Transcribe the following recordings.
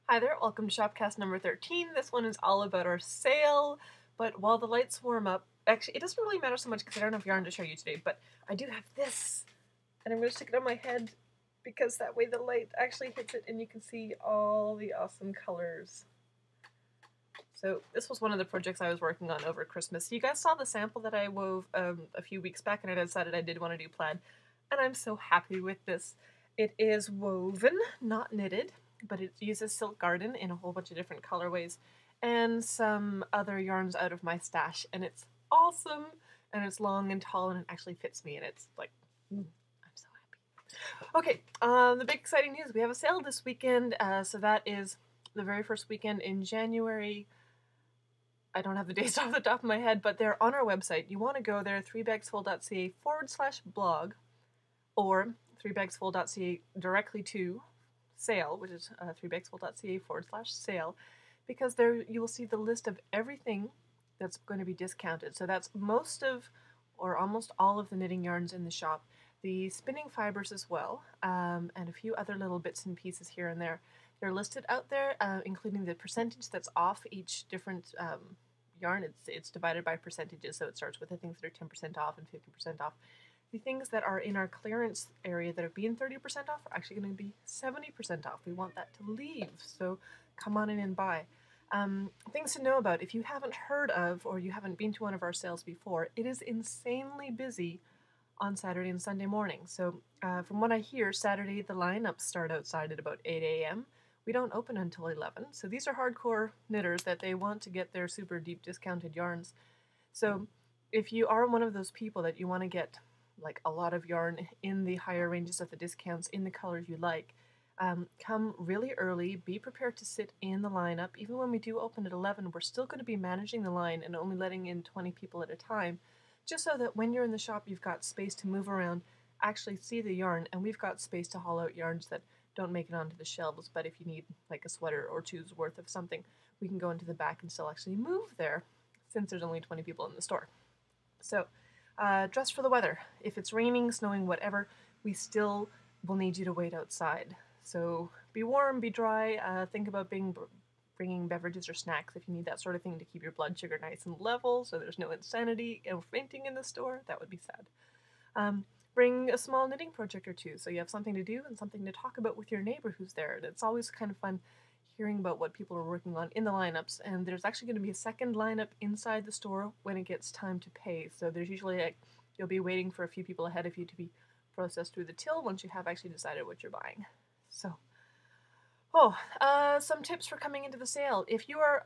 Hi there, welcome to ShopCast number 13. This one is all about our sale, but while the lights warm up, actually it doesn't really matter so much because I don't have yarn to show you today, but I do have this, and I'm going to stick it on my head because that way the light actually hits it and you can see all the awesome colors. So this was one of the projects I was working on over Christmas. You guys saw the sample that I wove a few weeks back, and I decided I did want to do plaid, and I'm so happy with this. It is woven, not knitted, but it uses silk garden in a whole bunch of different colorways and some other yarns out of my stash, and it's awesome, and it's long and tall, and it actually fits me, and it's like, I'm so happy. Okay, the big exciting news, we have a sale this weekend, so that is the very first weekend in January. I don't have the dates off the top of my head, but they're on our website. You want to go there, 3bagsfull.ca/blog, or 3bagsfull.ca directly to sale, which is 3bagsfull.ca/sale, because there you will see the list of everything that's going to be discounted. So that's most of, or almost all of the knitting yarns in the shop, the spinning fibers as well, and a few other little bits and pieces here and there. They're listed out there, including the percentage that's off each different yarn. It's divided by percentages, so it starts with the things that are 10% off and 50% off. The things that are in our clearance area that have been 30% off are actually going to be 70% off. We want that to leave, so come on in and buy. Things to know about, if you haven't heard of or you haven't been to one of our sales before, it is insanely busy on Saturday and Sunday morning. So from what I hear, Saturday the lineups start outside at about 8 a.m. We don't open until 11, so these are hardcore knitters that they want to get their super deep discounted yarns. So if you are one of those people that you want to get like a lot of yarn in the higher ranges of the discounts in the colors you like, come really early, be prepared to sit in the lineup. Even when we do open at 11, we're still going to be managing the line and only letting in 20 people at a time, just so that when you're in the shop you've got space to move around, actually see the yarn, and we've got space to haul out yarns that don't make it onto the shelves, but if you need like a sweater or two's worth of something, we can go into the back and still actually move there, since there's only 20 people in the store. So dress for the weather. If it's raining, snowing, whatever, we still will need you to wait outside. So be warm, be dry, think about bringing beverages or snacks if you need that sort of thing to keep your blood sugar nice and level so there's no insanity and fainting in the store. That would be sad. Bring a small knitting project or two so you have something to do and something to talk about with your neighbor who's there. And it's always kind of fun hearing about what people are working on in the lineups, and there's actually going to be a second lineup inside the store when it gets time to pay. So there's usually you'll be waiting for a few people ahead of you to be processed through the till once you have actually decided what you're buying. So, some tips for coming into the sale. If you are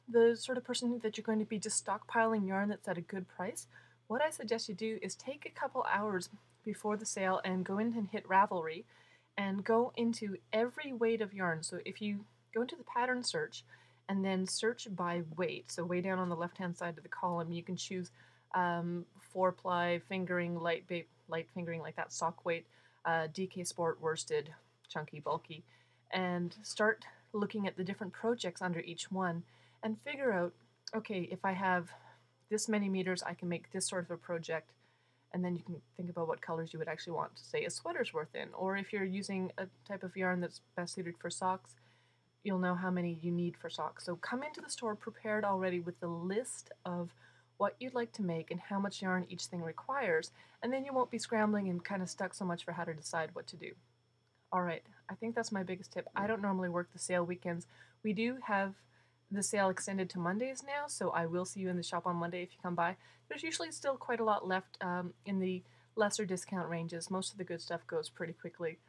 the sort of person that you're going to be just stockpiling yarn that's at a good price, what I suggest you do is take a couple hours before the sale and go in and hit Ravelry and go into every weight of yarn. So if you go into the pattern search and then search by weight, so way down on the left hand side of the column you can choose 4-ply fingering, light fingering like that, sock weight, DK Sport, worsted, chunky, bulky, and start looking at the different projects under each one and figure out, okay, if I have this many meters I can make this sort of a project, and then you can think about what colors you would actually want to say a sweater's worth in. Or if you're using a type of yarn that's best suited for socks, you'll know how many you need for socks. So come into the store prepared already with the list of what you'd like to make and how much yarn each thing requires, and then you won't be scrambling and kind of stuck so much for how to decide what to do. Alright, I think that's my biggest tip. I don't normally work the sale weekends. We do have the sale extended to Mondays now, so I will see you in the shop on Monday if you come by. There's usually still quite a lot left in the lesser discount ranges. Most of the good stuff goes pretty quickly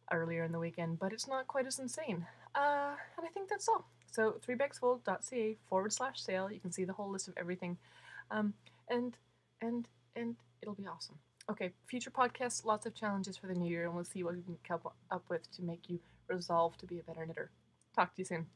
earlier in the weekend, but it's not quite as insane. And I think that's all. So 3bagsfull.ca/sale. You can see the whole list of everything. And it'll be awesome. Okay, future podcasts, lots of challenges for the new year, and we'll see what we can come up with to make you resolve to be a better knitter. Talk to you soon.